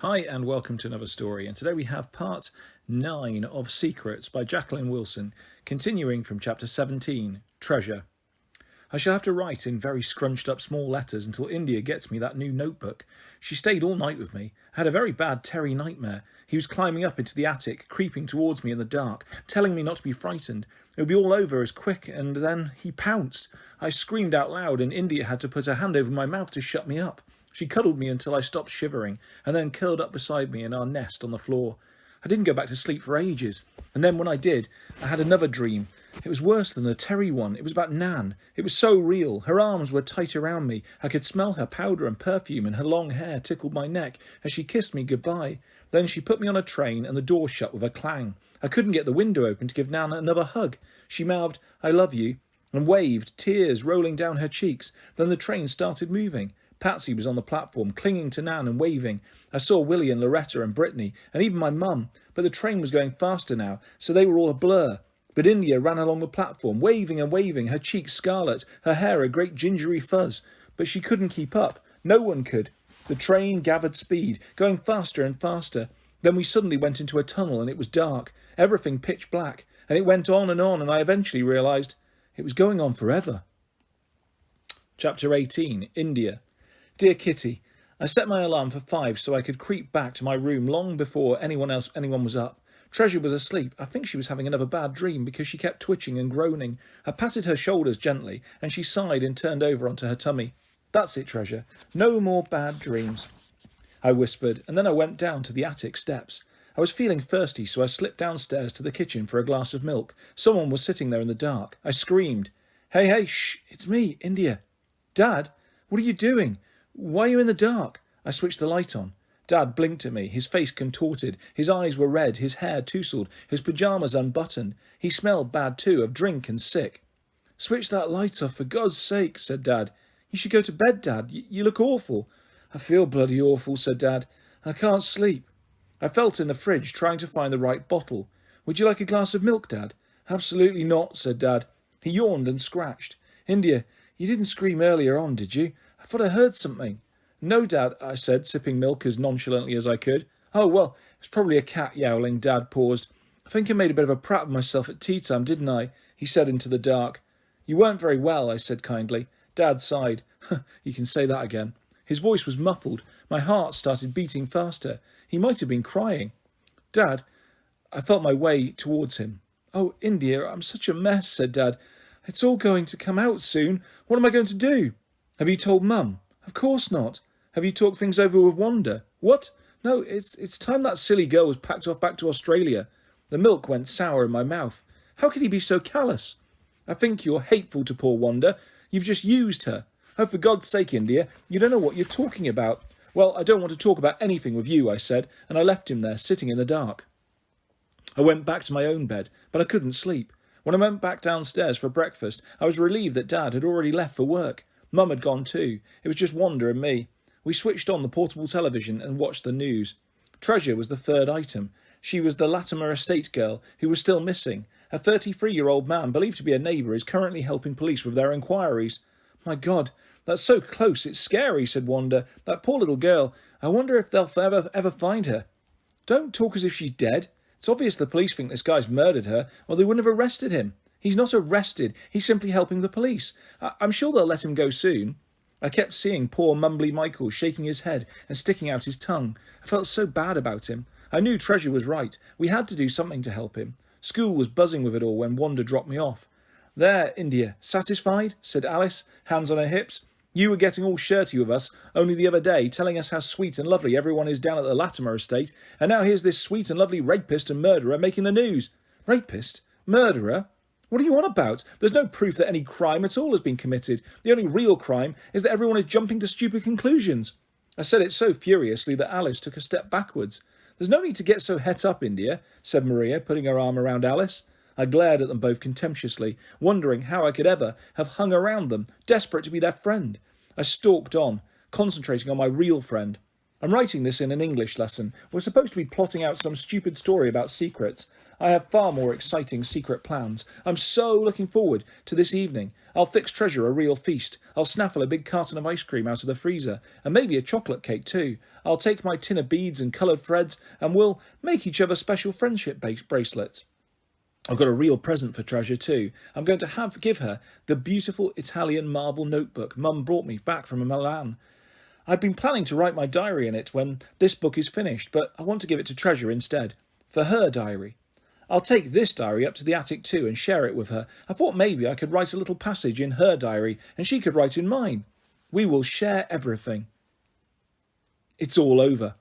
Hi and welcome to another story, and today we have part 9 of Secrets by Jacqueline Wilson, continuing from chapter 17, Treasure. I shall have to write in very scrunched up small letters until India gets me that new notebook. She stayed all night with me. I had a very bad Terry nightmare. He was climbing up into the attic, creeping towards me in the dark, telling me not to be frightened. It would be all over as quick, and then he pounced. I screamed out loud, and India had to put her hand over my mouth to shut me up. She cuddled me until I stopped shivering, and then curled up beside me in our nest on the floor. I didn't go back to sleep for ages, and then when I did, I had another dream. It was worse than the Terry one. It was about Nan. It was so real. Her arms were tight around me. I could smell her powder and perfume, and her long hair tickled my neck as she kissed me goodbye. Then she put me on a train, and the door shut with a clang. I couldn't get the window open to give Nan another hug. She mouthed, "I love you," and waved, tears rolling down her cheeks. Then the train started moving. Patsy was on the platform, clinging to Nan and waving. I saw Willie and Loretta and Brittany, and even my mum, but the train was going faster now, so they were all a blur. But India ran along the platform, waving and waving, her cheeks scarlet, her hair a great gingery fuzz. But she couldn't keep up. No one could. The train gathered speed, going faster and faster. Then we suddenly went into a tunnel, and it was dark, everything pitch black, and it went on, and I eventually realised it was going on forever. Chapter 18, India. Dear Kitty, I set my alarm for 5 so I could creep back to my room long before anyone was up. Treasure was asleep. I think she was having another bad dream because she kept twitching and groaning. I patted her shoulders gently, and she sighed and turned over onto her tummy. That's it, Treasure. No more bad dreams, I whispered, and then I went down to the attic steps. I was feeling thirsty, so I slipped downstairs to the kitchen for a glass of milk. Someone was sitting there in the dark. I screamed, Hey, shh, it's me, India. Dad, what are you doing? Why are you in the dark? I switched the light on. Dad blinked at me, his face contorted, his eyes were red, his hair tousled, his pyjamas unbuttoned. He smelled bad too, of drink and sick. Switch that light off, for God's sake, said Dad. You should go to bed, Dad. You look awful. I feel bloody awful, said Dad. I can't sleep. I felt in the fridge, trying to find the right bottle. Would you like a glass of milk, Dad? Absolutely not, said Dad. He yawned and scratched. India, you didn't scream earlier on, did you? I thought I heard something. No, Dad, I said, sipping milk as nonchalantly as I could. Oh, well, it was probably a cat yowling. Dad paused. I think I made a bit of a prat of myself at tea time, didn't I? He said into the dark. You weren't very well, I said kindly. Dad sighed. You can say that again. His voice was muffled. My heart started beating faster. He might have been crying. Dad, I felt my way towards him. Oh, India, I'm such a mess, said Dad. It's all going to come out soon. What am I going to do? Have you told Mum? Of course not. Have you talked things over with Wanda? What? No, it's time that silly girl was packed off back to Australia. The milk went sour in my mouth. How could he be so callous? I think you're hateful to poor Wanda. You've just used her. Oh, for God's sake, India, you don't know what you're talking about. Well, I don't want to talk about anything with you, I said, and I left him there, sitting in the dark. I went back to my own bed, but I couldn't sleep. When I went back downstairs for breakfast, I was relieved that Dad had already left for work. Mum had gone too. It was just Wanda and me. We switched on the portable television and watched the news. Treasure was the third item. She was the Latimer estate girl who was still missing. A 33-year-old man believed to be a neighbour is currently helping police with their inquiries. My God, that's so close, it's scary, said Wanda. That poor little girl. I wonder if they'll ever find her. Don't talk as if she's dead. It's obvious the police think this guy's murdered her, or they wouldn't have arrested him. He's not arrested. He's simply helping the police. I'm sure they'll let him go soon. I kept seeing poor mumbly Michael shaking his head and sticking out his tongue. I felt so bad about him. I knew Treasure was right. We had to do something to help him. School was buzzing with it all when Wanda dropped me off. There, India, satisfied? Said Alice, hands on her hips. You were getting all shirty with us only the other day, telling us how sweet and lovely everyone is down at the Latimer estate, and now here's this sweet and lovely rapist and murderer making the news. Rapist? Murderer? What are you on about? There's no proof that any crime at all has been committed. The only real crime is that everyone is jumping to stupid conclusions. I said it so furiously that Alice took a step backwards. There's no need to get so het up, India, said Maria, putting her arm around Alice. I glared at them both contemptuously, wondering how I could ever have hung around them, desperate to be their friend. I stalked on, concentrating on my real friend. I'm writing this in an English lesson. We're supposed to be plotting out some stupid story about secrets. I have far more exciting secret plans. I'm so looking forward to this evening. I'll fix Treasure a real feast. I'll snaffle a big carton of ice cream out of the freezer, and maybe a chocolate cake too. I'll take my tin of beads and coloured threads, and we'll make each other special friendship bracelets. I've got a real present for Treasure too. I'm going to give her the beautiful Italian marble notebook Mum brought me back from Milan. I'd been planning to write my diary in it when this book is finished, but I want to give it to Treasure instead, for her diary. I'll take this diary up to the attic too and share it with her. I thought maybe I could write a little passage in her diary and she could write in mine. We will share everything. It's all over.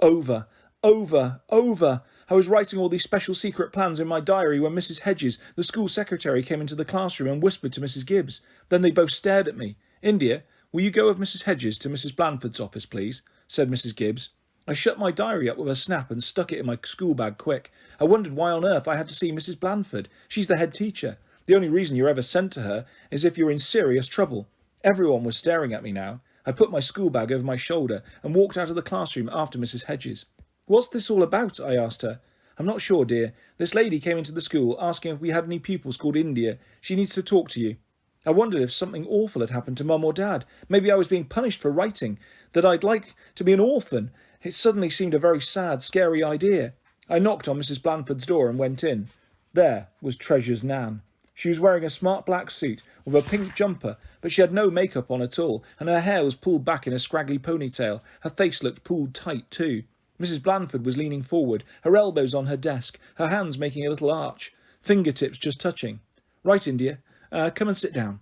Over. I was writing all these special secret plans in my diary when Mrs. Hedges, the school secretary, came into the classroom and whispered to Mrs. Gibbs. Then they both stared at me. India, will you go with Mrs. Hedges to Mrs. Blandford's office, please? Said Mrs. Gibbs. I shut my diary up with a snap and stuck it in my school bag quick. I wondered why on earth I had to see Mrs. Blandford. She's the head teacher. The only reason you're ever sent to her is if you're in serious trouble. Everyone was staring at me now. I put my school bag over my shoulder and walked out of the classroom after Mrs. Hedges. What's this all about? I asked her. I'm not sure, dear. This lady came into the school asking if we had any pupils called India. She needs to talk to you. I wondered if something awful had happened to Mum or Dad. Maybe I was being punished for writing, that I'd like to be an orphan. It suddenly seemed a very sad, scary idea. I knocked on Mrs. Blandford's door and went in. There was Treasure's Nan. She was wearing a smart black suit with a pink jumper, but she had no makeup on at all, and her hair was pulled back in a scraggly ponytail. Her face looked pulled tight too. Mrs. Blandford was leaning forward, her elbows on her desk, her hands making a little arch, fingertips just touching. Right, India. Come and sit down.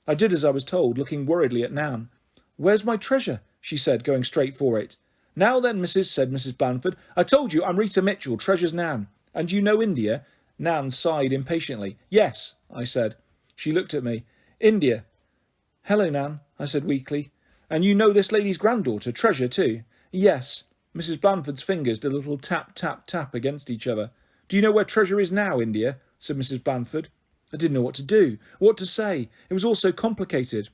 I did as I was told, looking worriedly at Nan. Where's my treasure? She said, going straight for it. Now then, Mrs., said Mrs. Blandford, I told you I'm Rita Mitchell, Treasure's Nan. And you know India? Nan sighed impatiently. Yes, I said. She looked at me. India. Hello, Nan, I said weakly. And you know this lady's granddaughter, Treasure, too? Yes. Mrs. Blandford's fingers did a little tap, tap, tap against each other. Do you know where Treasure is now, India? Said Mrs. Blandford. I didn't know what to do, what to say. It was all so complicated.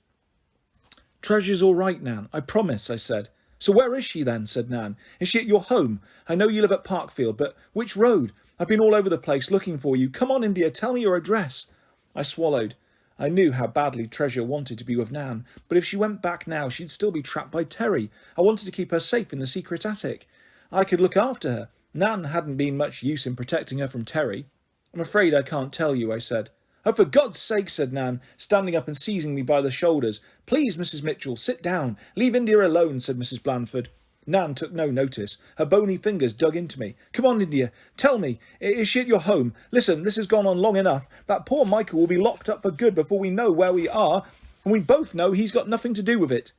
Treasure's all right, Nan, I promise, I said. So where is she then? Said Nan. Is she at your home? I know you live at Parkfield, but which road? I've been all over the place looking for you. Come on, India, tell me your address. I swallowed. I knew how badly Treasure wanted to be with Nan, but if she went back now, she'd still be trapped by Terry. I wanted to keep her safe in the secret attic. I could look after her. Nan hadn't been much use in protecting her from Terry. I'm afraid I can't tell you, I said. Oh, for God's sake, said Nan, standing up and seizing me by the shoulders. Please, Mrs. Mitchell, sit down. Leave India alone, said Mrs. Blandford. Nan took no notice. Her bony fingers dug into me. Come on, India. Tell me, is she at your home? Listen, this has gone on long enough. That poor Michael will be locked up for good before we know where we are, and we both know he's got nothing to do with it.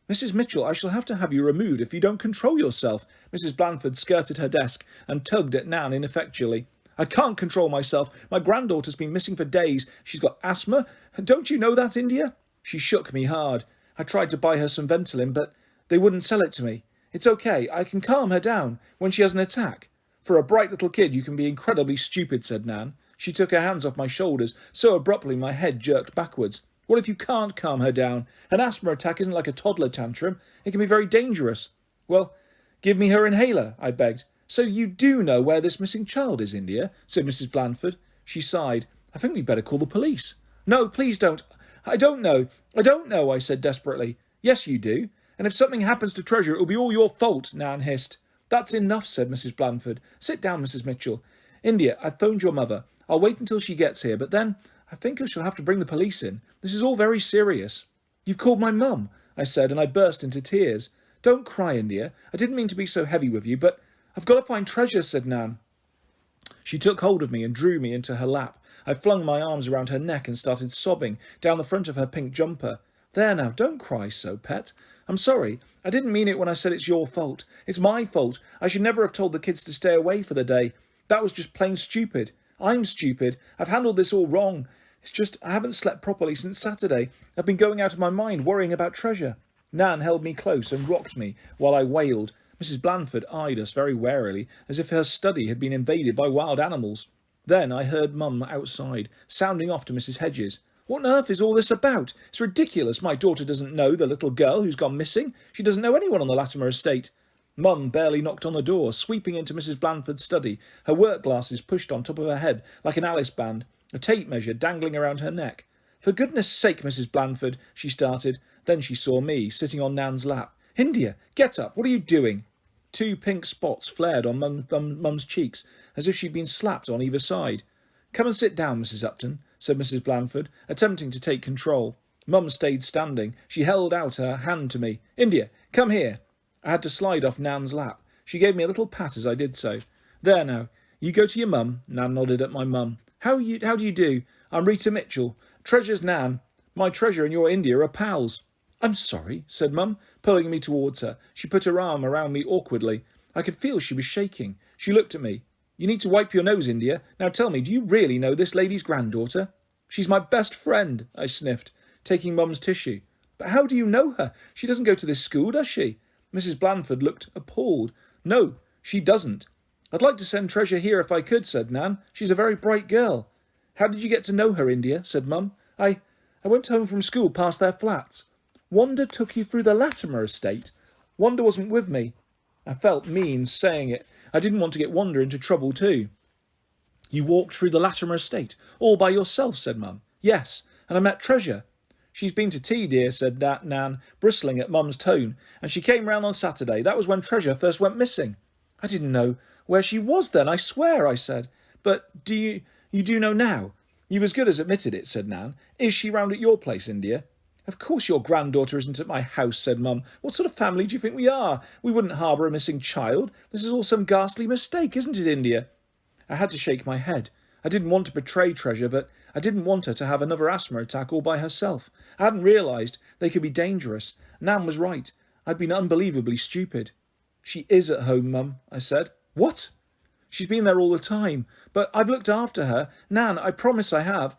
Mrs. Mitchell, I shall have you removed if you don't control yourself. Mrs. Blandford skirted her desk and tugged at Nan ineffectually. I can't control myself. My granddaughter's been missing for days. She's got asthma. Don't you know that, India? She shook me hard. I tried to buy her some Ventolin, but they wouldn't sell it to me. It's okay. I can calm her down when she has an attack. For a bright little kid, you can be incredibly stupid, said Nan. She took her hands off my shoulders so abruptly my head jerked backwards. What if you can't calm her down? An asthma attack isn't like a toddler tantrum. It can be very dangerous. Well, give me her inhaler, I begged. So you do know where this missing child is, India, said Mrs. Blandford. She sighed. I think we'd better call the police. No, please don't. I don't know, I said desperately. Yes, you do. And if something happens to Treasure, it'll be all your fault, Nan hissed. That's enough, said Mrs. Blandford. Sit down, Mrs. Mitchell. India, I've phoned your mother. I'll wait until she gets here, but then I think I shall have to bring the police in. This is all very serious. You've called my mum, I said, and I burst into tears. Don't cry, India. I didn't mean to be so heavy with you, but I've got to find Treasure, said Nan. She took hold of me and drew me into her lap. I flung my arms around her neck and started sobbing down the front of her pink jumper. There now, don't cry so, pet. I'm sorry. I didn't mean it when I said it's your fault. It's my fault. I should never have told the kids to stay away for the day. That was just plain stupid. I'm stupid. I've handled this all wrong. It's just I haven't slept properly since Saturday. I've been going out of my mind worrying about Treasure. Nan held me close and rocked me while I wailed. Mrs. Blandford eyed us very warily, as if her study had been invaded by wild animals. Then I heard Mum outside, sounding off to Mrs. Hedges. What on earth is all this about? It's ridiculous. My daughter doesn't know the little girl who's gone missing. She doesn't know anyone on the Latimer estate. Mum barely knocked on the door, sweeping into Mrs. Blandford's study, her work glasses pushed on top of her head like an Alice band, a tape measure dangling around her neck. "For goodness sake, Mrs. Blandford," she started. Then she saw me, sitting on Nan's lap. "India, get up. What are you doing?" 2 pink spots flared on Mum's cheeks, as if she'd been slapped on either side. "Come and sit down, Mrs. Upton," said Mrs. Blandford, attempting to take control. Mum stayed standing. She held out her hand to me. "India, come here." I had to slide off Nan's lap. She gave me a little pat as I did so. "There now, you go to your mum." Nan nodded at my mum. How do you do? I'm Rita Mitchell. Treasure's Nan. My Treasure and your India are pals." "I'm sorry," said Mum, pulling me towards her. She put her arm around me awkwardly. I could feel she was shaking. She looked at me. "You need to wipe your nose, India. Now tell me, do you really know this lady's granddaughter?" "She's my best friend," I sniffed, taking Mum's tissue. "But how do you know her? She doesn't go to this school, does she?" Mrs. Blandford looked appalled. "No, she doesn't." "I'd like to send Treasure here if I could," said Nan. "She's a very bright girl." "How did you get to know her, India?" said Mum. I went home from school past their flats." "Wanda took you through the Latimer estate?" "Wanda wasn't with me." I felt mean saying it. I didn't want to get Wanda into trouble too. "You walked through the Latimer estate, all by yourself," said Mum. "Yes, and I met Treasure." "She's been to tea, dear," said Nan, bristling at Mum's tone. "And she came round on Saturday. That was when Treasure first went missing." "I didn't know where she was then, I swear," I said. "But you do know now?" "You've as good as admitted it," said Nan. "Is she round at your place, India?" "Of course your granddaughter isn't at my house," said Mum. "What sort of family do you think we are? We wouldn't harbour a missing child. This is all some ghastly mistake, isn't it, India?" I had to shake my head. I didn't want to betray Treasure, but I didn't want her to have another asthma attack all by herself. I hadn't realised they could be dangerous. Nan was right. I'd been unbelievably stupid. "She is at home, Mum," I said. "What?" "She's been there all the time. But I've looked after her. Nan, I promise I have."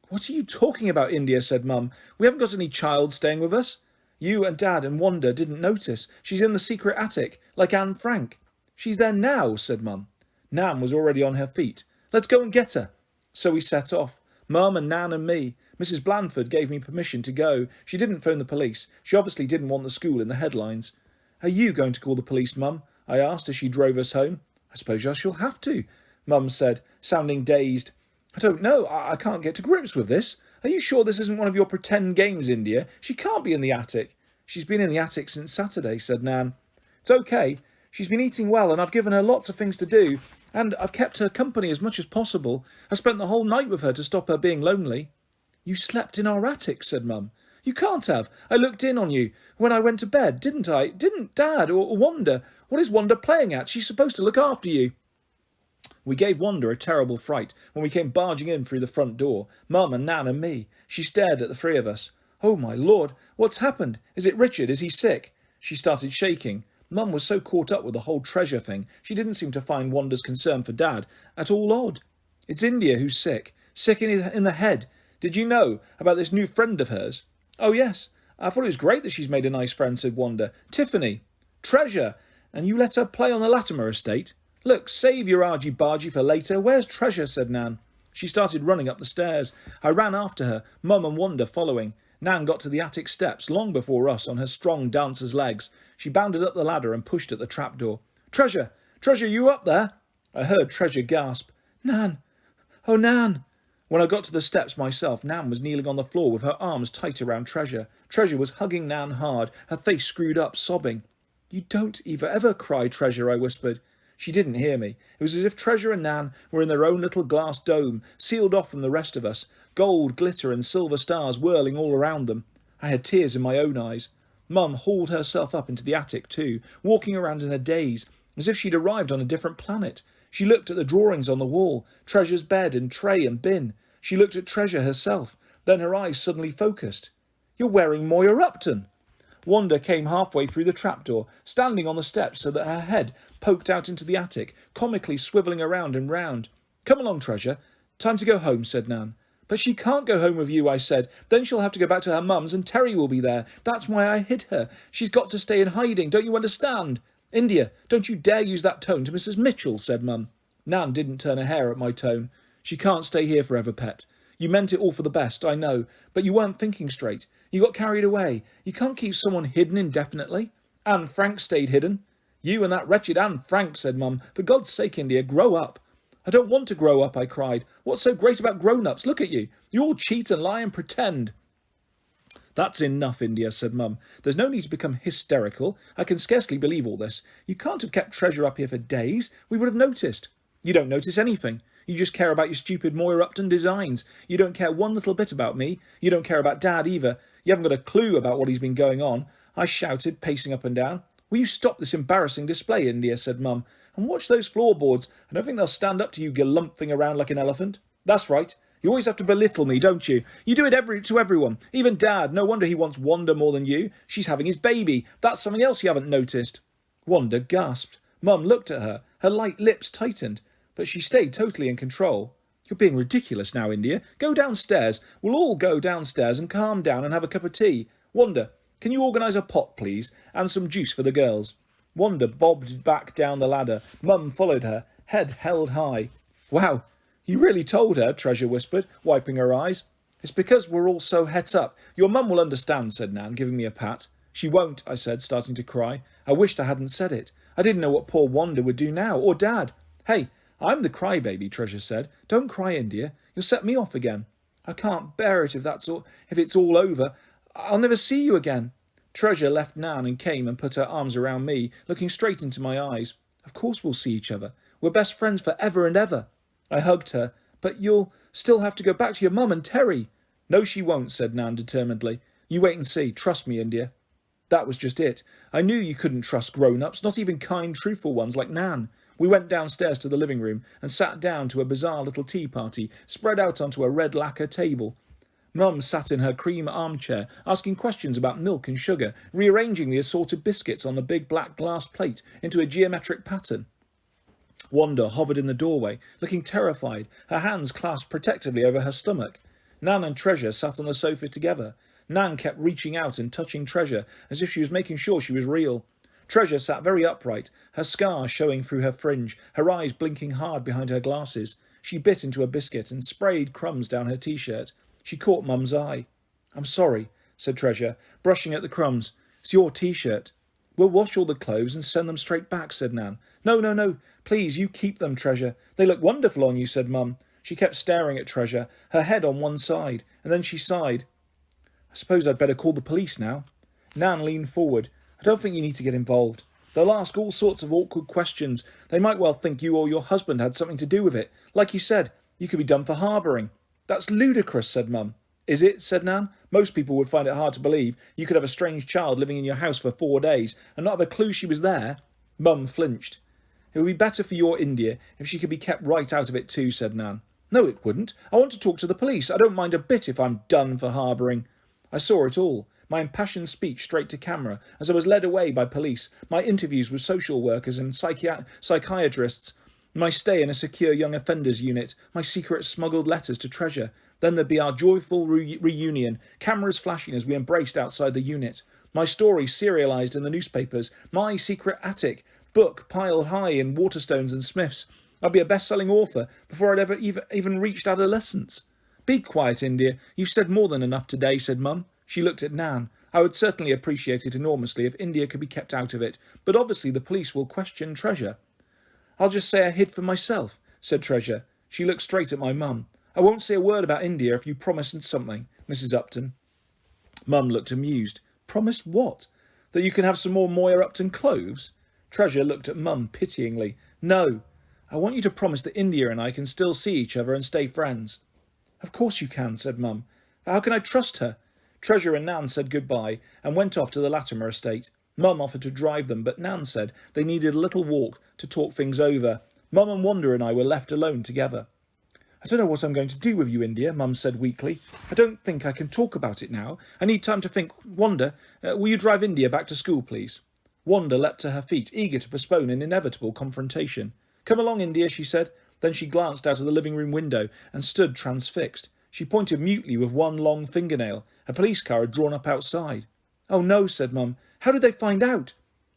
"What are you talking about, India?" said Mum. "We haven't got any child staying with us." "You and Dad and Wanda didn't notice. She's in the secret attic, like Anne Frank." "She's there now," said Mum. Nan was already on her feet. "Let's go and get her." So we set off. Mum and Nan and me. Mrs. Blandford gave me permission to go. She didn't phone the police. She obviously didn't want the school in the headlines. "Are you going to call the police, Mum?" I asked as she drove us home. "I suppose I shall have to," Mum said, sounding dazed. "I don't know. I can't get to grips with this. Are you sure this isn't one of your pretend games, India? She can't be in the attic." "She's been in the attic since Saturday," said Nan. "It's okay. She's been eating well and I've given her lots of things to do. And I've kept her company as much as possible. I spent the whole night with her to stop her being lonely." "You slept in our attic," said Mum. "You can't have. I looked in on you when I went to bed, didn't I? Didn't Dad or Wanda? What is Wanda playing at? She's supposed to look after you." We gave Wanda a terrible fright when we came barging in through the front door, Mum and Nan and me. She stared at the three of us. "Oh, my Lord, what's happened? Is it Richard? Is he sick?" She started shaking. Mum was so caught up with the whole Treasure thing, she didn't seem to find Wanda's concern for Dad at all odd. "It's India who's sick. Sick in the head. Did you know about this new friend of hers?" "Oh, yes. I thought it was great that she's made a nice friend," said Wanda. "Tiffany. Treasure. And you let her play on the Latimer estate? Look, save your argy-bargy for later. Where's Treasure?" said Nan. She started running up the stairs. I ran after her, Mum and Wanda following. Nan got to the attic steps long before us on her strong dancer's legs. She bounded up the ladder and pushed at the trapdoor. "Treasure! Treasure, you up there?" I heard Treasure gasp. "Nan! Oh, Nan!" When I got to the steps myself, Nan was kneeling on the floor with her arms tight around Treasure. Treasure was hugging Nan hard, her face screwed up, sobbing. "You don't ever cry, Treasure," I whispered. She didn't hear me. It was as if Treasure and Nan were in their own little glass dome, sealed off from the rest of us, gold, glitter and silver stars whirling all around them. I had tears in my own eyes. Mum hauled herself up into the attic too, walking around in a daze, as if she'd arrived on a different planet. She looked at the drawings on the wall, Treasure's bed and tray and bin. She looked at Treasure herself. Then her eyes suddenly focused. "You're wearing Moya Upton." Wanda came halfway through the trapdoor, standing on the steps so that her head poked out into the attic, comically swivelling around and round. "Come along, Treasure. Time to go home," said Nan. "But she can't go home with you," I said. "Then she'll have to go back to her mum's and Terry will be there. That's why I hid her. She's got to stay in hiding. Don't you understand?" "India, don't you dare use that tone to Mrs. Mitchell," said Mum. Nan didn't turn a hair at my tone. "She can't stay here forever, pet. You meant it all for the best, I know, but you weren't thinking straight. You got carried away. You can't keep someone hidden indefinitely. Anne Frank stayed hidden." You and that wretched Anne Frank, said Mum. For God's sake, India, grow up. I don't want to grow up, I cried. What's so great about grown-ups? Look at you. You all cheat and lie and pretend. That's enough, India, said Mum. There's no need to become hysterical. I can scarcely believe all this. You can't have kept Treasure up here for days. We would have noticed. You don't notice anything. You just care about your stupid Moira Upton designs. You don't care one little bit about me. You don't care about Dad either. You haven't got a clue about what he's been going on. I shouted, pacing up and down. Will you stop this embarrassing display, India, said Mum, and watch those floorboards. I don't think they'll stand up to you galumphing around like an elephant. That's right. You always have to belittle me, don't you? You do it to everyone. Even Dad. No wonder he wants Wanda more than you. She's having his baby. That's something else you haven't noticed. Wanda gasped. Mum looked at her. Her light lips tightened. But she stayed totally in control. You're being ridiculous now, India. Go downstairs. We'll all go downstairs and calm down and have a cup of tea. Wanda, can you organise a pot, please? And some juice for the girls. Wanda bobbed back down the ladder. Mum followed her, head held high. Wow. You really told her, Treasure whispered, wiping her eyes. It's because we're all so het up. Your mum will understand, said Nan, giving me a pat. She won't, I said, starting to cry. I wished I hadn't said it. I didn't know what poor Wanda would do now, or Dad. Hey, I'm the crybaby, Treasure said. Don't cry, India. You'll set me off again. I can't bear it if it's all over. I'll never see you again. Treasure left Nan and came and put her arms around me, looking straight into my eyes. Of course we'll see each other. We're best friends for ever and ever. I hugged her. But you'll still have to go back to your mum and Terry. No, she won't, said Nan determinedly. You wait and see. Trust me, India. That was just it. I knew you couldn't trust grown-ups, not even kind, truthful ones like Nan. We went downstairs to the living room and sat down to a bizarre little tea party, spread out onto a red lacquer table. Mum sat in her cream armchair, asking questions about milk and sugar, rearranging the assorted biscuits on the big black glass plate into a geometric pattern. Wanda hovered in the doorway, looking terrified, her hands clasped protectively over her stomach. Nan and Treasure sat on the sofa together. Nan kept reaching out and touching Treasure, as if she was making sure she was real. Treasure sat very upright, her scar showing through her fringe, her eyes blinking hard behind her glasses. She bit into a biscuit and sprayed crumbs down her T-shirt. She caught Mum's eye. I'm sorry, said Treasure, brushing at the crumbs. It's your T-shirt. We'll wash all the clothes and send them straight back, said Nan. No. Please, you keep them, Treasure. They look wonderful on you, said Mum. She kept staring at Treasure, her head on one side, and then she sighed. I suppose I'd better call the police now. Nan leaned forward. I don't think you need to get involved. They'll ask all sorts of awkward questions. They might well think you or your husband had something to do with it. Like you said, you could be done for harbouring. That's ludicrous, said Mum. Is it? Said Nan. Most people would find it hard to believe you could have a strange child living in your house for 4 days and not have a clue she was there. Mum flinched. It would be better for your India if she could be kept right out of it too, said Nan. No, it wouldn't. I want to talk to the police. I don't mind a bit if I'm done for harbouring. I saw it all. My impassioned speech straight to camera as I was led away by police, my interviews with social workers and psychiatrists, my stay in a secure young offenders unit, my secret smuggled letters to Treasure. Then there'd be our joyful reunion, cameras flashing as we embraced outside the unit. My story serialised in the newspapers, my secret attic, book piled high in Waterstones and Smiths. I'd be a best-selling author before I'd ever even reached adolescence. Be quiet, India. You've said more than enough today, said Mum. She looked at Nan. I would certainly appreciate it enormously if India could be kept out of it, but obviously the police will question Treasure. I'll just say I hid from myself, said Treasure. She looked straight at my mum. I won't say a word about India if you promise something, Mrs. Upton. Mum looked amused. Promised what? That you can have some more Moira Upton clothes? Treasure looked at Mum pityingly. No. I want you to promise that India and I can still see each other and stay friends. Of course you can, said Mum. How can I trust her? Treasure and Nan said goodbye and went off to the Latimer estate. Mum offered to drive them, but Nan said they needed a little walk to talk things over. Mum and Wanda and I were left alone together. I don't know what I'm going to do with you, India, Mum said weakly. I don't think I can talk about it now. I need time to think. Wanda, will you drive India back to school, please? Wanda leapt to her feet, eager to postpone an inevitable confrontation. Come along, India, she said. Then she glanced out of the living room window and stood transfixed. She pointed mutely with one long fingernail. A police car had drawn up outside. Oh no, said Mum. How did they find out?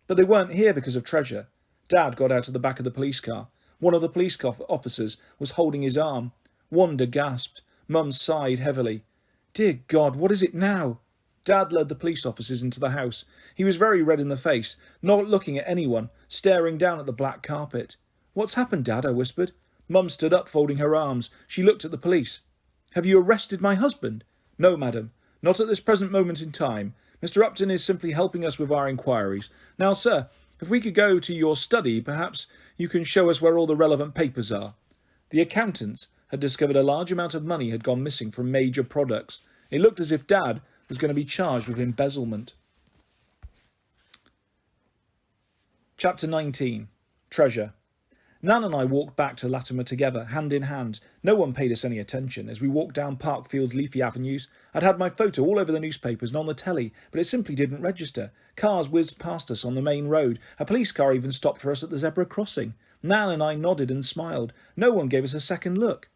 But they weren't here because of Treasure. Dad got out of the back of the police car. One of the police officers was holding his arm. Wanda gasped. Mum sighed heavily. Dear God, what is it now? Dad led the police officers into the house. He was very red in the face, not looking at anyone, staring down at the black carpet. "What's happened, Dad?" I whispered. Mum stood up, folding her arms. She looked at the police. "Have you arrested my husband?" "No, madam. Not at this present moment in time. Mr. Upton is simply helping us with our inquiries. Now, sir, if we could go to your study, perhaps you can show us where all the relevant papers are." The accountants had discovered a large amount of money had gone missing from major products. It looked as if Dad was going to be charged with embezzlement. Chapter 19. Treasure. Nan and I walked back to Latimer together, hand in hand. No one paid us any attention. As we walked down Parkfield's leafy avenues, I'd had my photo all over the newspapers and on the telly, but it simply didn't register. Cars whizzed past us on the main road. A police car even stopped for us at the zebra crossing. Nan and I nodded and smiled. No one gave us a second look.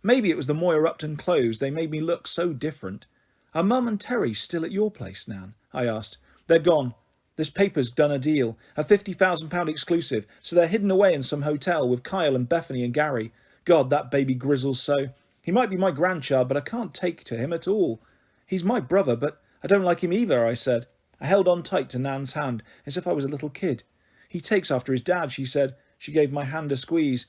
Maybe it was the Moira Upton clothes. They made me look so different. "Are Mum and Terry still at your place, Nan?" I asked. "They're gone. This paper's done a deal, a £50,000 exclusive, so they're hidden away in some hotel with Kyle and Bethany and Gary. God, that baby grizzles so. He might be my grandchild, but I can't take to him at all. He's my brother, but I don't like him either," I said. I held on tight to Nan's hand, as if I was a little kid. "He takes after his dad," she said. She gave my hand a squeeze.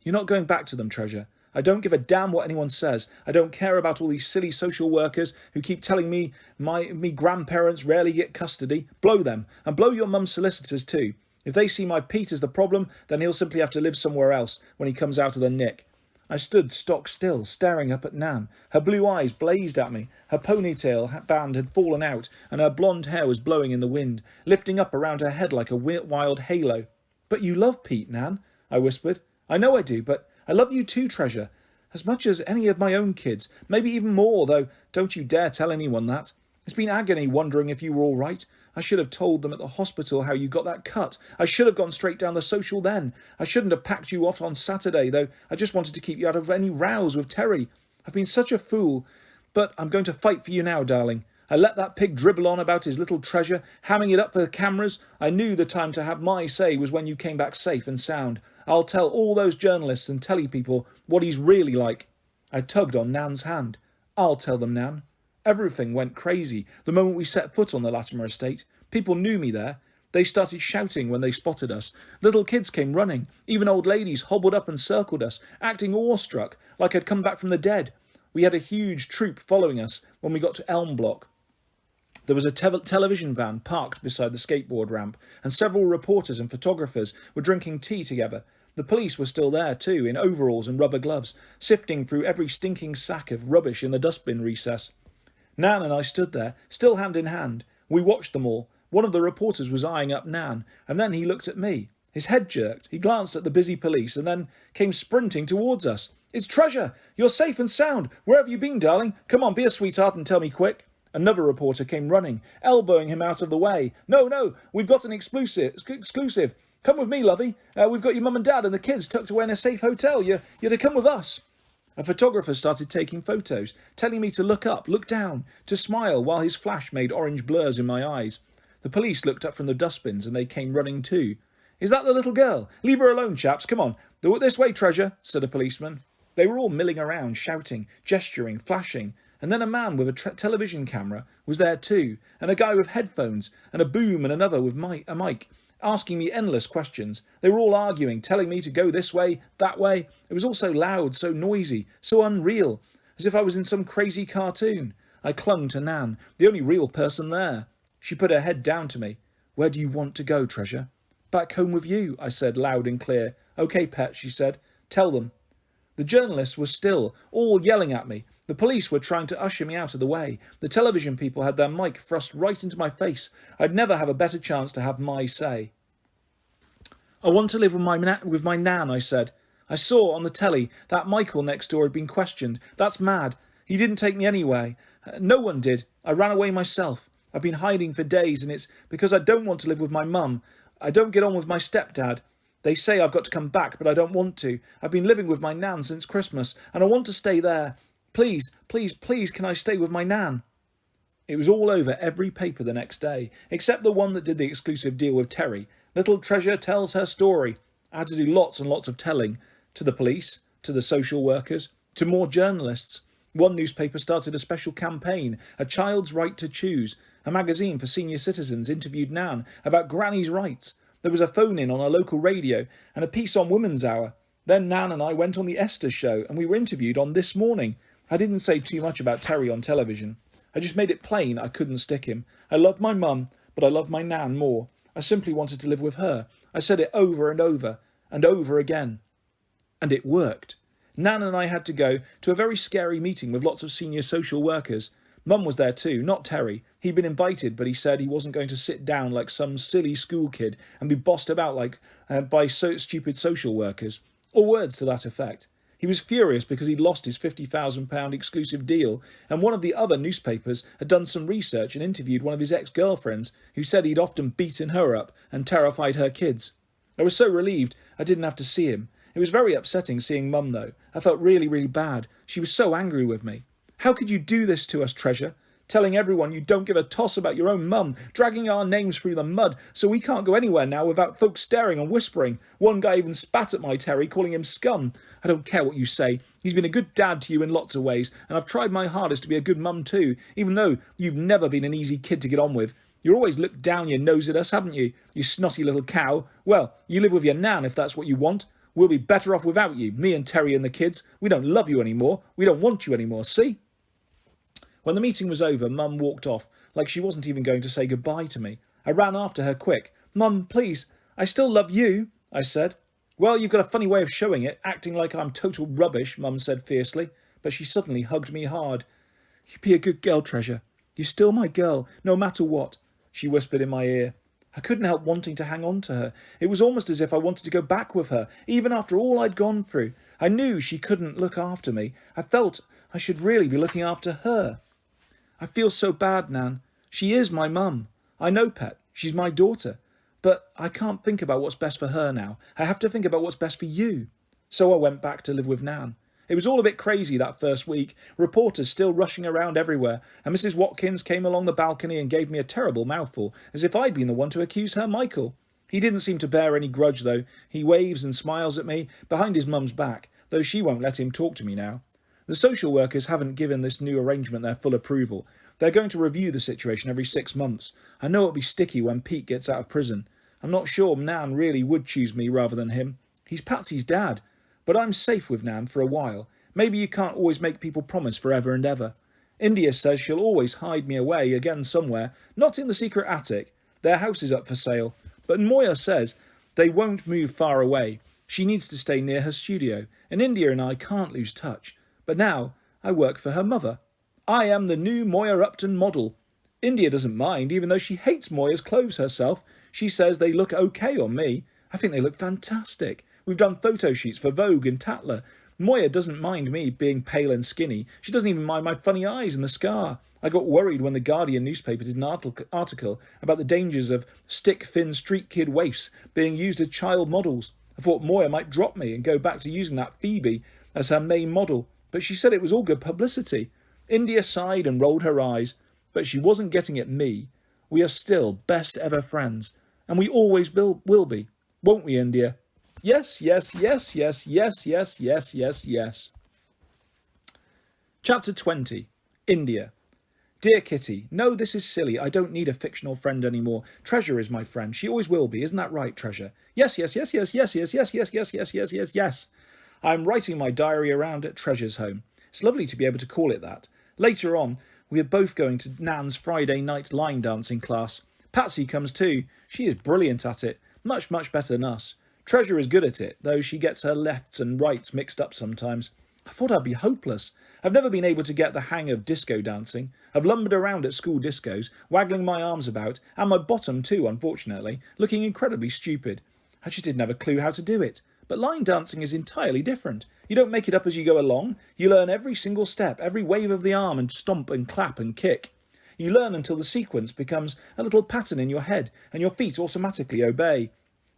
"You're not going back to them, Treasure. I don't give a damn what anyone says. I don't care about all these silly social workers who keep telling me me grandparents rarely get custody. Blow them, and blow your mum's solicitors too. If they see my Pete as the problem, then he'll simply have to live somewhere else when he comes out of the nick." I stood stock still, staring up at Nan. Her blue eyes blazed at me. Her ponytail band had fallen out, and her blonde hair was blowing in the wind, lifting up around her head like a wild halo. "But you love Pete, Nan," I whispered. "I know I do, but I love you too, Treasure. As much as any of my own kids. Maybe even more, though don't you dare tell anyone that. It's been agony wondering if you were all right. I should have told them at the hospital how you got that cut. I should have gone straight down the social then. I shouldn't have packed you off on Saturday, though I just wanted to keep you out of any rows with Terry. I've been such a fool. But I'm going to fight for you now, darling. I let that pig dribble on about his little treasure, hamming it up for the cameras. I knew the time to have my say was when you came back safe and sound. I'll tell all those journalists and telly people what he's really like." I tugged on Nan's hand. "I'll tell them, Nan." Everything went crazy the moment we set foot on the Latimer estate. People knew me there. They started shouting when they spotted us. Little kids came running. Even old ladies hobbled up and circled us, acting awestruck, like I'd come back from the dead. We had a huge troop following us when we got to Elm Block. There was a television van parked beside the skateboard ramp, and several reporters and photographers were drinking tea together. The police were still there too, in overalls and rubber gloves, sifting through every stinking sack of rubbish in the dustbin recess. Nan and I stood there, still hand in hand. We watched them all. One of the reporters was eyeing up Nan, and then he looked at me. His head jerked. He glanced at the busy police and then came sprinting towards us. "It's Treasure! You're safe and sound! Where have you been, darling? Come on, be a sweetheart and tell me quick." Another reporter came running, elbowing him out of the way. No, we've got an exclusive. Come with me, lovey. We've got your mum and dad and the kids tucked away in a safe hotel. You're to come with us." A photographer started taking photos, telling me to look up, look down, to smile while his flash made orange blurs in my eyes. The police looked up from the dustbins and they came running too. "Is that the little girl? Leave her alone, chaps. Come on. This way, Treasure," said a policeman. They were all milling around, shouting, gesturing, flashing. And then a man with a television camera was there too, and a guy with headphones, and a boom, and another with a mic, asking me endless questions. They were all arguing, telling me to go this way, that way. It was all so loud, so noisy, so unreal, as if I was in some crazy cartoon. I clung to Nan, the only real person there. She put her head down to me. "Where do you want to go, Treasure?" "Back home with you," I said, loud and clear. "Okay, pet," she said. "Tell them." The journalists were still, all yelling at me. The police were trying to usher me out of the way. The television people had their mic thrust right into my face. I'd never have a better chance to have my say. "I want to live with my Nan," I said. "I saw on the telly that Michael next door had been questioned. That's mad. He didn't take me anyway. No one did. I ran away myself. I've been hiding for days, and it's because I don't want to live with my mum. I don't get on with my stepdad. They say I've got to come back, but I don't want to. I've been living with my Nan since Christmas, and I want to stay there. Please, can I stay with my Nan?" It was all over every paper the next day, except the one that did the exclusive deal with Terry. Little Treasure tells her story. I had to do lots and lots of telling. To the police, to the social workers, to more journalists. One newspaper started a special campaign, A Child's Right to Choose. A magazine for senior citizens interviewed Nan about Granny's rights. There was a phone-in on a local radio and a piece on Women's Hour. Then Nan and I went on the Esther show and we were interviewed on This Morning. I didn't say too much about Terry on television. I just made it plain I couldn't stick him. I loved my mum, but I loved my Nan more. I simply wanted to live with her. I said it over and over and over again. And it worked. Nan and I had to go to a very scary meeting with lots of senior social workers. Mum was there too, not Terry. He'd been invited, but he said he wasn't going to sit down like some silly school kid and be bossed about by stupid social workers, or words to that effect. He was furious because he'd lost his £50,000 exclusive deal, and one of the other newspapers had done some research and interviewed one of his ex-girlfriends, who said he'd often beaten her up and terrified her kids. I was so relieved I didn't have to see him. It was very upsetting seeing Mum, though. I felt really, really bad. She was so angry with me. How could you do this to us, Treasure? Telling everyone you don't give a toss about your own mum, dragging our names through the mud so we can't go anywhere now without folks staring and whispering. One guy even spat at my Terry, calling him scum. I don't care what you say. He's been a good dad to you in lots of ways, and I've tried my hardest to be a good mum too, even though you've never been an easy kid to get on with. You've always looked down your nose at us, haven't you? You snotty little cow. Well, you live with your Nan if that's what you want. We'll be better off without you, me and Terry and the kids. We don't love you anymore. We don't want you anymore, see? When the meeting was over, Mum walked off, like she wasn't even going to say goodbye to me. I ran after her quick. Mum, please, I still love you, I said. Well, you've got a funny way of showing it, acting like I'm total rubbish, Mum said fiercely, but she suddenly hugged me hard. You be a good girl, Treasure. You're still my girl, no matter what, she whispered in my ear. I couldn't help wanting to hang on to her. It was almost as if I wanted to go back with her, even after all I'd gone through. I knew she couldn't look after me. I felt I should really be looking after her. I feel so bad, Nan. She is my mum. I know, Pet. She's my daughter. But I can't think about what's best for her now. I have to think about what's best for you. So I went back to live with Nan. It was all a bit crazy that first week, reporters still rushing around everywhere, and Mrs. Watkins came along the balcony and gave me a terrible mouthful, as if I'd been the one to accuse her Michael. He didn't seem to bear any grudge, though. He waves and smiles at me, behind his mum's back, though she won't let him talk to me now. The social workers haven't given this new arrangement their full approval. They're going to review the situation every 6 months. I know it'll be sticky when Pete gets out of prison. I'm not sure Nan really would choose me rather than him. He's Patsy's dad. But I'm safe with Nan for a while. Maybe you can't always make people promise forever and ever. India says she'll always hide me away again somewhere, not in the secret attic. Their house is up for sale. But Moya says they won't move far away. She needs to stay near her studio, and India and I can't lose touch. But now I work for her mother. I am the new Moya Upton model. India doesn't mind, even though she hates Moya's clothes herself. She says they look okay on me. I think they look fantastic. We've done photo shoots for Vogue and Tatler. Moya doesn't mind me being pale and skinny. She doesn't even mind my funny eyes and the scar. I got worried when the Guardian newspaper did an article about the dangers of stick-thin street kid waifs being used as child models. I thought Moya might drop me and go back to using that Phoebe as her main model, but she said it was all good publicity. India sighed and rolled her eyes, but she wasn't getting at me. We are still best ever friends, and we always will be. Won't we, India? Yes, yes, yes, yes, yes, yes, yes, yes, yes. Chapter 20. India. Dear Kitty, no, this is silly. I don't need a fictional friend anymore. Treasure is my friend. She always will be. Isn't that right, Treasure? Yes, yes, yes, yes, yes, yes, yes, yes, yes, yes, yes, yes, yes. I'm writing my diary around at Treasure's home. It's lovely to be able to call it that. Later on, we are both going to Nan's Friday night line dancing class. Patsy comes too. She is brilliant at it. Much, much better than us. Treasure is good at it, though she gets her lefts and rights mixed up sometimes. I thought I'd be hopeless. I've never been able to get the hang of disco dancing. I've lumbered around at school discos, waggling my arms about, and my bottom too, unfortunately, looking incredibly stupid. I just didn't have a clue how to do it. But line dancing is entirely different. You don't make it up as you go along. You learn every single step, every wave of the arm and stomp and clap and kick. You learn until the sequence becomes a little pattern in your head, and your feet automatically obey.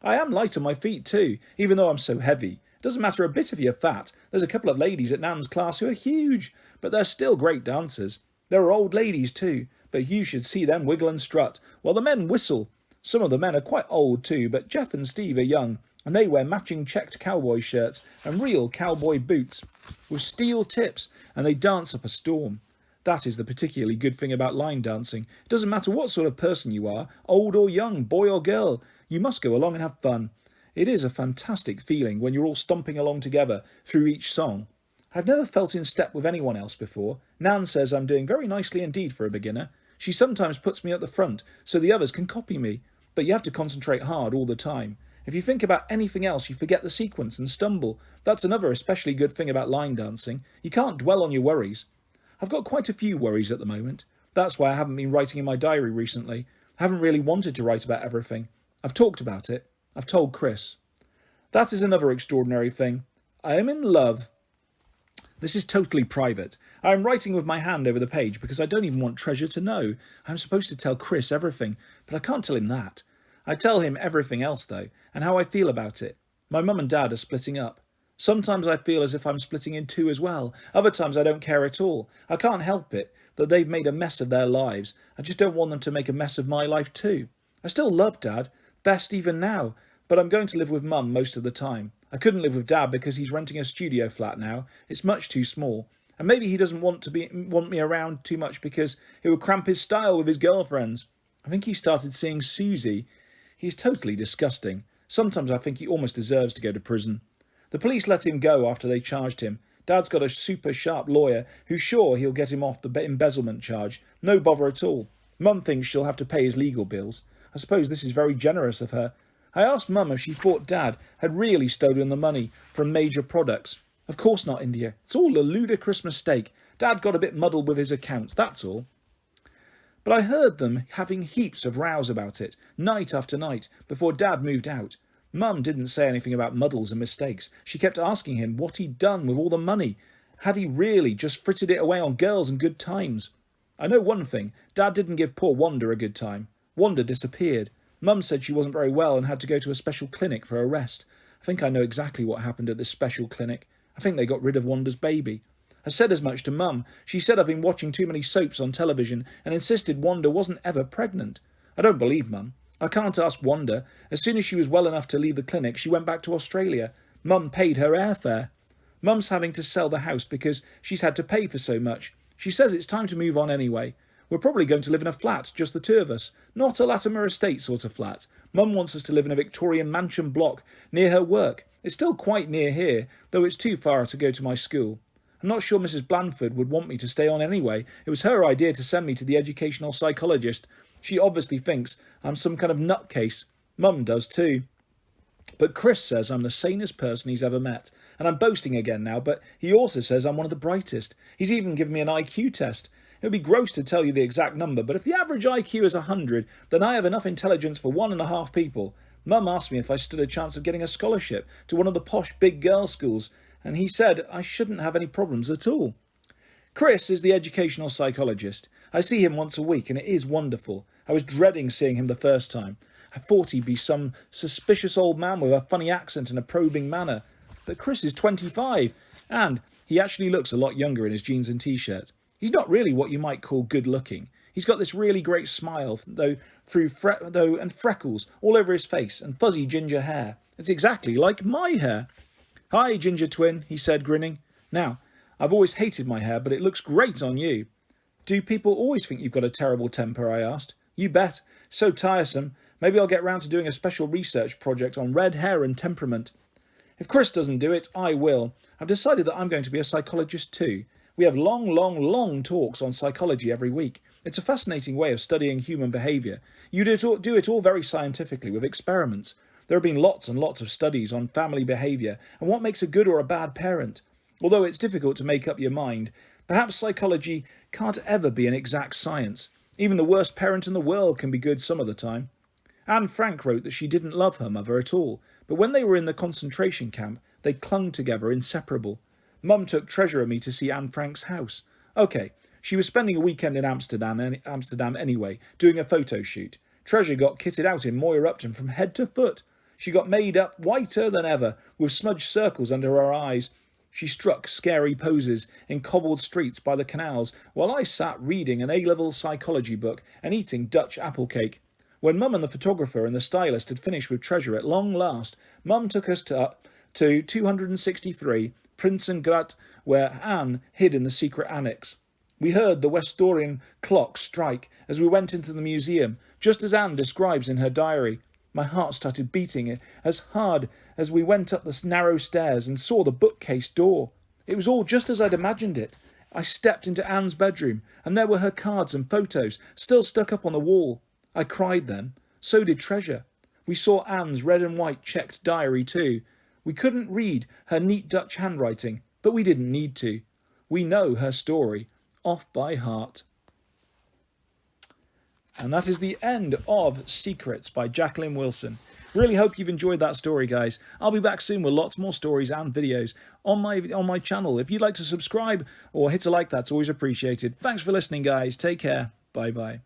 I am light on my feet too, even though I'm so heavy. It doesn't matter a bit if you're fat. There's a couple of ladies at Nan's class who are huge, but they're still great dancers. There are old ladies too, but you should see them wiggle and strut, while the men whistle. Some of the men are quite old too, but Jeff and Steve are young, and they wear matching checked cowboy shirts and real cowboy boots with steel tips, and they dance up a storm. That is the particularly good thing about line dancing. It doesn't matter what sort of person you are, old or young, boy or girl. You must go along and have fun. It is a fantastic feeling when you're all stomping along together through each song. I've never felt in step with anyone else before. Nan says I'm doing very nicely indeed for a beginner. She sometimes puts me at the front so the others can copy me, but you have to concentrate hard all the time. If you think about anything else, you forget the sequence and stumble. That's another especially good thing about line dancing. You can't dwell on your worries. I've got quite a few worries at the moment. That's why I haven't been writing in my diary recently. I haven't really wanted to write about everything. I've talked about it. I've told Chris. That is another extraordinary thing. I am in love. This is totally private. I am writing with my hand over the page because I don't even want Treasure to know. I'm supposed to tell Chris everything, but I can't tell him that. I tell him everything else, though, and how I feel about it. My mum and dad are splitting up. Sometimes I feel as if I'm splitting in two as well. Other times I don't care at all. I can't help it that they've made a mess of their lives. I just don't want them to make a mess of my life too. I still love Dad, best even now, but I'm going to live with Mum most of the time. I couldn't live with Dad because he's renting a studio flat now. It's much too small. And maybe he doesn't want me around too much because it would cramp his style with his girlfriends. I think he started seeing Susie. He's totally disgusting. Sometimes I think he almost deserves to go to prison. The police let him go after they charged him. Dad's got a super sharp lawyer who's sure he'll get him off the embezzlement charge. No bother at all. Mum thinks she'll have to pay his legal bills. I suppose this is very generous of her. I asked Mum if she thought Dad had really stolen the money from major products. Of course not, India. It's all a ludicrous mistake. Dad got a bit muddled with his accounts, that's all. But I heard them having heaps of rows about it, night after night, before Dad moved out. Mum didn't say anything about muddles and mistakes. She kept asking him what he'd done with all the money. Had he really just frittered it away on girls and good times? I know one thing. Dad didn't give poor Wanda a good time. Wanda disappeared. Mum said she wasn't very well and had to go to a special clinic for a rest. I think I know exactly what happened at this special clinic. I think they got rid of Wanda's baby. I said as much to Mum. She said I've been watching too many soaps on television and insisted Wanda wasn't ever pregnant. I don't believe Mum. I can't ask Wanda. As soon as she was well enough to leave the clinic, she went back to Australia. Mum paid her airfare. Mum's having to sell the house because she's had to pay for so much. She says it's time to move on anyway. We're probably going to live in a flat, just the two of us. Not a Latimer Estate sort of flat. Mum wants us to live in a Victorian mansion block near her work. It's still quite near here, though it's too far to go to my school. I'm not sure Mrs. Blandford would want me to stay on anyway. It was her idea to send me to the educational psychologist. She obviously thinks I'm some kind of nutcase. Mum does too. But Chris says I'm the sanest person he's ever met. And I'm boasting again now, but he also says I'm one of the brightest. He's even given me an IQ test. It would be gross to tell you the exact number, but if the average IQ is 100, then I have enough intelligence for 1.5 people. Mum asked me if I stood a chance of getting a scholarship to one of the posh big girls' schools, and he said I shouldn't have any problems at all. Chris is the educational psychologist. I see him once a week, and it is wonderful. I was dreading seeing him the first time. I thought he'd be some suspicious old man with a funny accent and a probing manner. But Chris is 25, and he actually looks a lot younger in his jeans and T-shirt. He's not really what you might call good-looking. He's got this really great smile, and freckles all over his face, and fuzzy ginger hair. It's exactly like my hair. "Hi, ginger twin," he said, grinning. "Now, I've always hated my hair, but it looks great on you." "Do people always think you've got a terrible temper?" I asked. "You bet. So tiresome. Maybe I'll get round to doing a special research project on red hair and temperament. If Chris doesn't do it, I will. I've decided that I'm going to be a psychologist too. We have long talks on psychology every week. It's a fascinating way of studying human behaviour. You do it all very scientifically with experiments. There have been lots and lots of studies on family behaviour and what makes a good or a bad parent. Although it's difficult to make up your mind, perhaps psychology can't ever be an exact science. Even the worst parent in the world can be good some of the time. Anne Frank wrote that she didn't love her mother at all, but when they were in the concentration camp, they clung together, inseparable. Mum took Treasure and me to see Anne Frank's house. OK, she was spending a weekend in Amsterdam anyway, doing a photo shoot. Treasure got kitted out in Moira Upton from head to foot. She got made up whiter than ever, with smudged circles under her eyes. She struck scary poses in cobbled streets by the canals, while I sat reading an A-level psychology book and eating Dutch apple cake. When Mum and the photographer and the stylist had finished with Treasure at long last, Mum took us to 263 Prinsengracht, where Anne hid in the secret annex. We heard the Westorian clock strike as we went into the museum, just as Anne describes in her diary. My heart started beating as hard as we went up the narrow stairs and saw the bookcase door. It was all just as I'd imagined it. I stepped into Anne's bedroom, and there were her cards and photos, still stuck up on the wall. I cried then. So did Treasure. We saw Anne's red and white checked diary too. We couldn't read her neat Dutch handwriting, but we didn't need to. We know her story, off by heart. And that is the end of Secrets by Jacqueline Wilson. Really hope you've enjoyed that story, guys. I'll be back soon with lots more stories and videos on my channel. If you'd like to subscribe or hit a like, that's always appreciated. Thanks for listening, guys. Take care. Bye-bye.